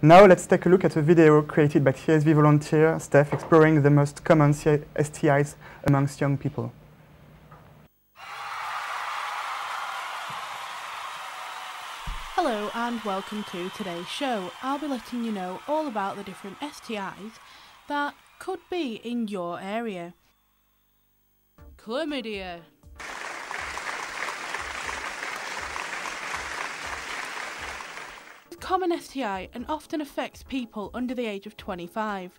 Now let's take a look at a video created by TSV volunteer Steph exploring the most common STIs amongst young people. Hello and welcome to today's show. I'll be letting you know all about the different STIs that could be in your area. Chlamydia. Common STI and often affects people under the age of 25.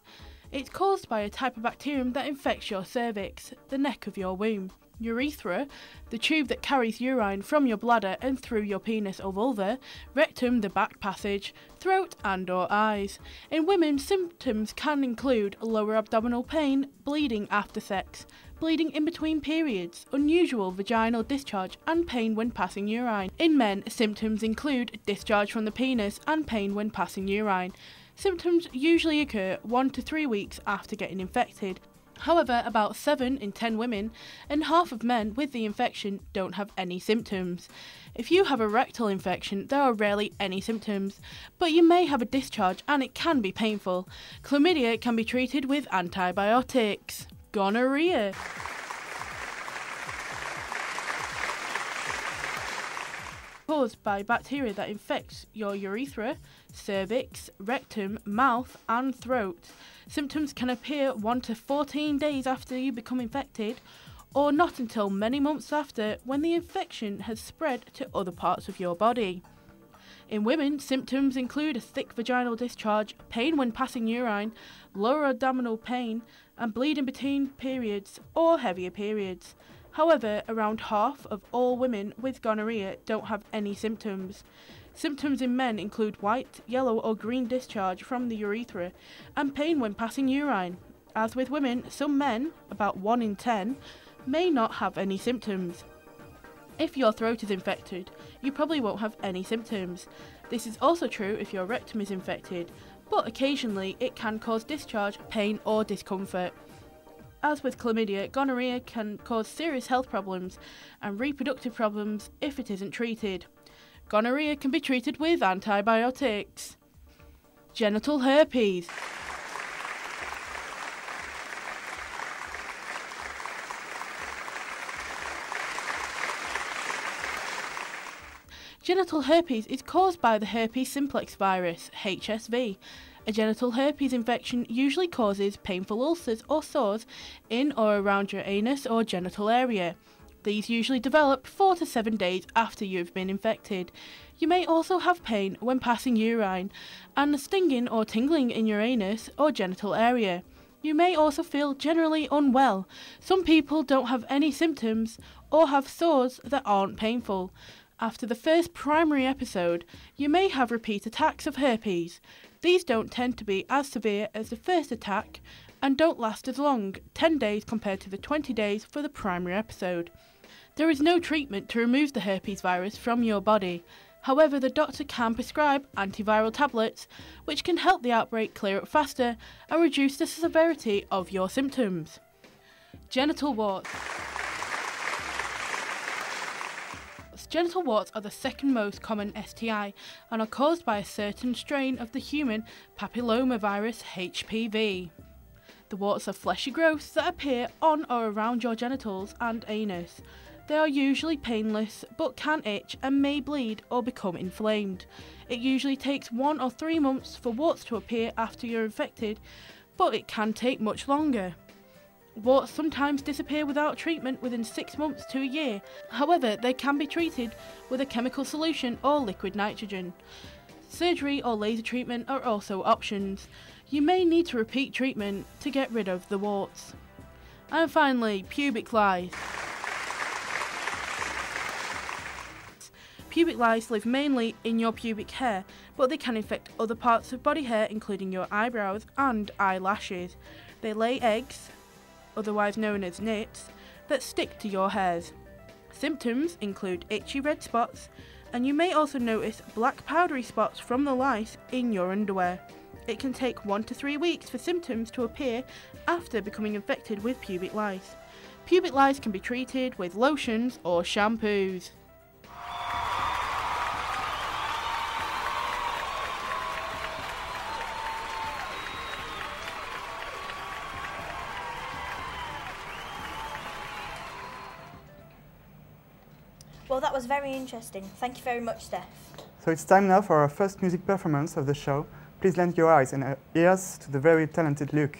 It's caused by a type of bacterium that infects your cervix, the neck of your womb. Urethra, the tube that carries urine from your bladder and through your penis or vulva. Rectum, the back passage. Throat and/or eyes. In women, symptoms can include lower abdominal pain, bleeding after sex, bleeding in between periods, unusual vaginal discharge and pain when passing urine. In men, symptoms include discharge from the penis and pain when passing urine. Symptoms usually occur 1 to 3 weeks after getting infected. However, about 7 in 10 women and half of men with the infection don't have any symptoms. If you have a rectal infection, there are rarely any symptoms, but you may have a discharge and it can be painful. Chlamydia can be treated with antibiotics. Gonorrhea. Caused by bacteria that infects your urethra, cervix, rectum, mouth and throat. Symptoms can appear 1 to 14 days after you become infected, or not until many months after, when the infection has spread to other parts of your body. In women, symptoms include a thick vaginal discharge, pain when passing urine, lower abdominal pain, and bleeding between periods or heavier periods. However, around half of all women with gonorrhea don't have any symptoms. Symptoms in men include white, yellow or green discharge from the urethra and pain when passing urine. As with women, some men, about 1 in 10, may not have any symptoms. If your throat is infected, you probably won't have any symptoms. This is also true if your rectum is infected, but occasionally it can cause discharge, pain or discomfort. As with chlamydia, gonorrhea can cause serious health problems and reproductive problems if it isn't treated. Gonorrhea can be treated with antibiotics. Genital herpes. Genital herpes is caused by the herpes simplex virus, HSV. A genital herpes infection usually causes painful ulcers or sores in or around your anus or genital area. These usually develop 4 to 7 days after you've been infected. You may also have pain when passing urine and stinging or tingling in your anus or genital area. You may also feel generally unwell. Some people don't have any symptoms or have sores that aren't painful. After the first primary episode, you may have repeat attacks of herpes. These don't tend to be as severe as the first attack and don't last as long, 10 days compared to the 20 days for the primary episode. There is no treatment to remove the herpes virus from your body. However, the doctor can prescribe antiviral tablets, which can help the outbreak clear up faster and reduce the severity of your symptoms. Genital warts. Genital warts are the second most common STI and are caused by a certain strain of the human papillomavirus HPV. The warts are fleshy growths that appear on or around your genitals and anus. They are usually painless but can itch and may bleed or become inflamed. It usually takes 1 or 3 months for warts to appear after you're infected, but it can take much longer. Warts sometimes disappear without treatment within 6 months to a year. However, they can be treated with a chemical solution or liquid nitrogen. Surgery or laser treatment are also options. You may need to repeat treatment to get rid of the warts. And finally, pubic lice. Pubic lice live mainly in your pubic hair, but they can infect other parts of body hair including your eyebrows and eyelashes. They lay eggs, otherwise known as nits, that stick to your hairs. Symptoms include itchy red spots, and you may also notice black powdery spots from the lice in your underwear. It can take 1 to 3 weeks for symptoms to appear after becoming infected with pubic lice. Pubic lice can be treated with lotions or shampoos. that was very interesting. Thank you very much, Steph. So it's time now for our first music performance of the show. Please lend your eyes and ears to the very talented Luke.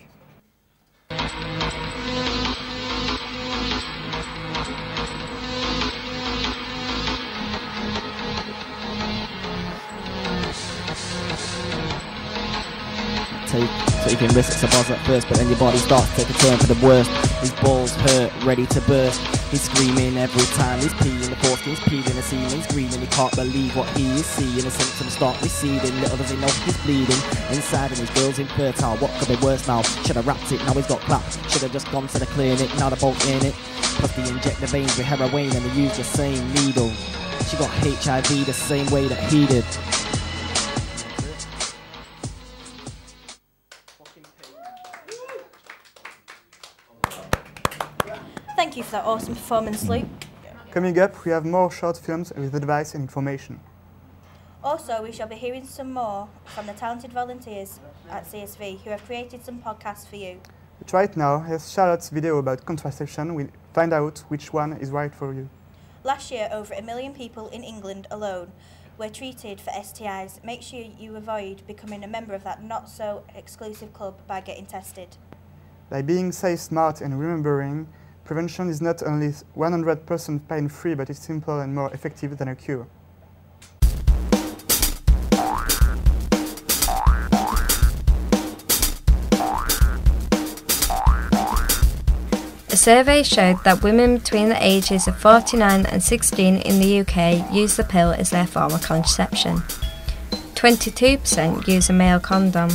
Taking risks, a buzz at first, but then your body starts to take a turn for the worst. His balls hurt, ready to burst. He's screaming every time he's peeing. The foreskin's peeling the ceiling. He's screaming, he can't believe what he is seeing. The symptoms start receding, little does he know he's bleeding inside, and his girl's infertile. What could be worse now? Should have wrapped it, now he's got clapped. Should have just gone to the clinic, now they're both in it. Plus they inject the veins with heroin and they use the same needle. She got HIV the same way that he did. Thank you for that awesome performance, Luke. Coming up, we have more short films with advice and information. Also, we shall be hearing some more from the talented volunteers at CSV who have created some podcasts for you. But right now, here's Charlotte's video about contraception. We'll find out which one is right for you. Last year, over 1 million people in England alone were treated for STIs. Make sure you avoid becoming a member of that not-so-exclusive club by getting tested. By being safe, smart and remembering, prevention is not only 100% pain-free, but it's simpler and more effective than a cure. A survey showed that women between the ages of 49 and 16 in the UK use the pill as their form of contraception. 22% use a male condom.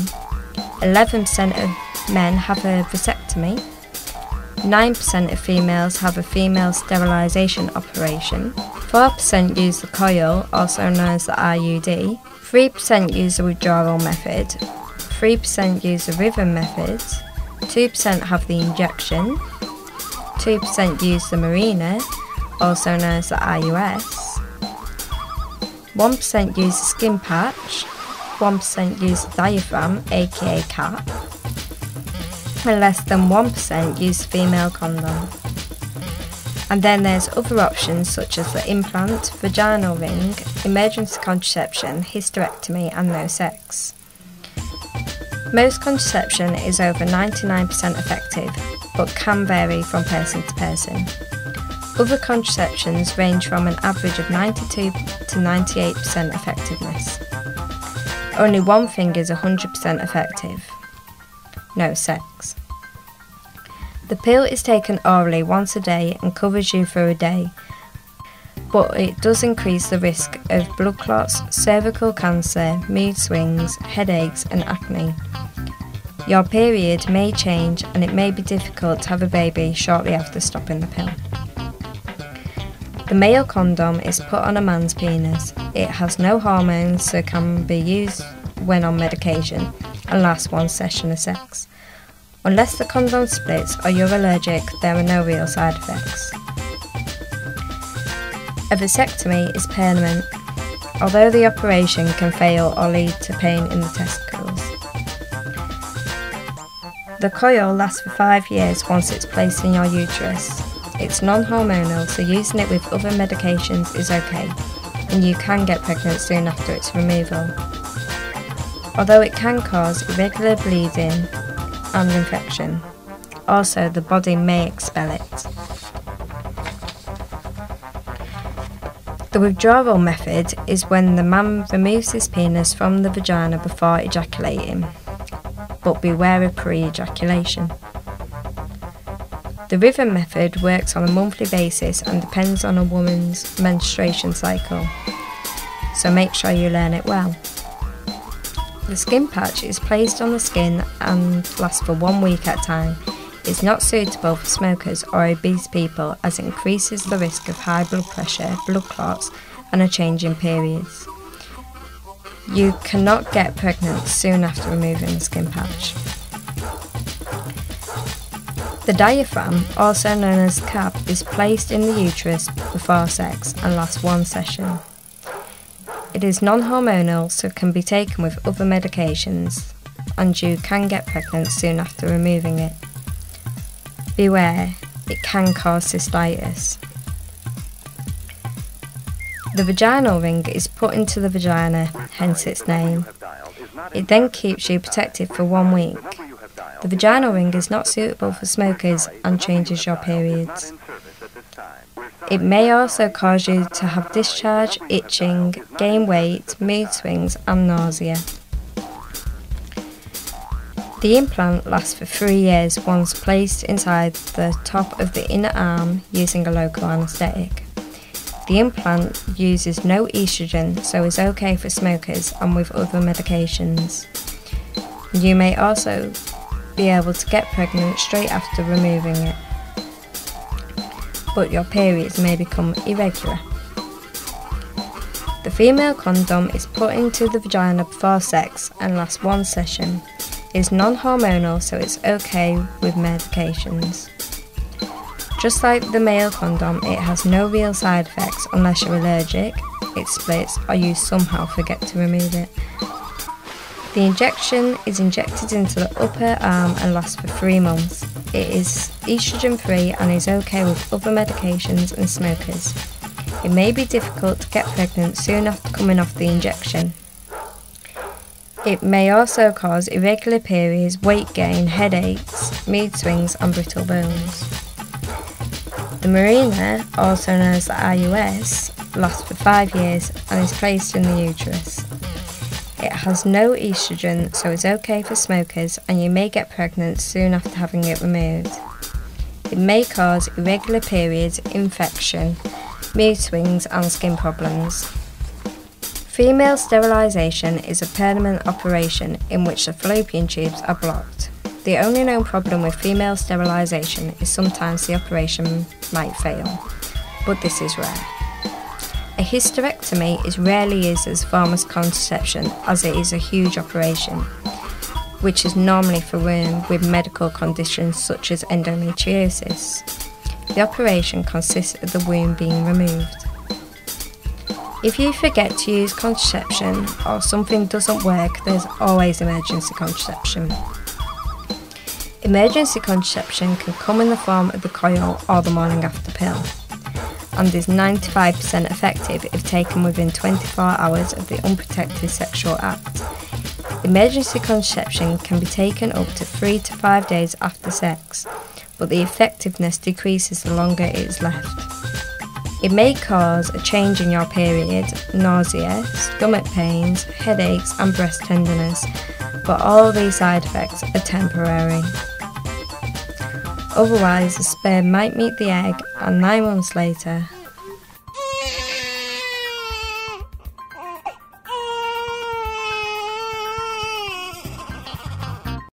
11% of men have a vasectomy. 9% of females have a female sterilisation operation. 4% use the coil, also known as the IUD. 3% use the withdrawal method. 3% use the rhythm method. 2% have the injection. 2% use the Mirena, also known as the IUS. 1% use the skin patch. 1% use the diaphragm, aka CAP. And less than 1% use the female condom. And then there's other options such as the implant, vaginal ring, emergency contraception, hysterectomy and no sex. Most contraception is over 99% effective, but can vary from person to person. Other contraceptions range from an average of 92 to 98% effectiveness. Only one thing is 100% effective: no sex. The pill is taken orally once a day and covers you for a day, but it does increase the risk of blood clots, cervical cancer, mood swings, headaches and acne. Your period may change and it may be difficult to have a baby shortly after stopping the pill. The male condom is put on a man's penis. It has no hormones, so can be used when on medication and lasts one session of sex. Unless the condom splits or you're allergic, there are no real side effects. A vasectomy is permanent, although the operation can fail or lead to pain in the testicles. The coil lasts for 5 years once it's placed in your uterus. It's non-hormonal, so using it with other medications is okay, and you can get pregnant soon after its removal. Although it can cause irregular bleeding and infection. Also, the body may expel it. The withdrawal method is when the man removes his penis from the vagina before ejaculating, but beware of pre-ejaculation. The rhythm method works on a monthly basis and depends on a woman's menstruation cycle, so make sure you learn it well. The skin patch is placed on the skin and lasts for 1 week at a time. It's not suitable for smokers or obese people as it increases the risk of high blood pressure, blood clots and a change in periods. You cannot get pregnant soon after removing the skin patch. The diaphragm, also known as CAP, is placed in the uterus before sex and lasts one session. It is non-hormonal, so can be taken with other medications, and you can get pregnant soon after removing it. Beware, it can cause cystitis. The vaginal ring is put into the vagina, hence its name. It then keeps you protected for 1 week. The vaginal ring is not suitable for smokers and changes your periods. It may also cause you to have discharge, itching, gain weight, mood swings and nausea. The implant lasts for 3 years once placed inside the top of the inner arm using a local anaesthetic. The implant uses no estrogen, so is okay for smokers and with other medications. You may also be able to get pregnant straight after removing it, but your periods may become irregular. The female condom is put into the vagina before sex and lasts 1 session. It is non-hormonal, so it's okay with medications. Just like the male condom, it has no real side effects unless you're allergic, it splits, or you somehow forget to remove it. The injection is injected into the upper arm and lasts for 3 months. It is estrogen free and is okay with other medications and smokers. It may be difficult to get pregnant soon after coming off the injection. It may also cause irregular periods, weight gain, headaches, mood swings and brittle bones. The Mirena, also known as the IUS, lasts for 5 years and is placed in the uterus. It has no estrogen, so it's okay for smokers and you may get pregnant soon after having it removed. It may cause irregular periods, infection, mood swings and skin problems. Female sterilisation is a permanent operation in which the fallopian tubes are blocked. The only known problem with female sterilisation is sometimes the operation might fail, but this is rare. A hysterectomy is rarely used as a form of contraception as it is a huge operation, which is normally for women with medical conditions such as endometriosis. The operation consists of the womb being removed. If you forget to use contraception or something doesn't work, there's always emergency contraception. Emergency contraception can come in the form of the coil or the morning after pill, and is 95% effective if taken within 24 hours of the unprotected sexual act. Emergency contraception can be taken up to 3 to 5 days after sex, but the effectiveness decreases the longer it is left. It may cause a change in your period, nausea, stomach pains, headaches and breast tenderness, but all these side effects are temporary. Otherwise, the sperm might meet the egg and 9 months later,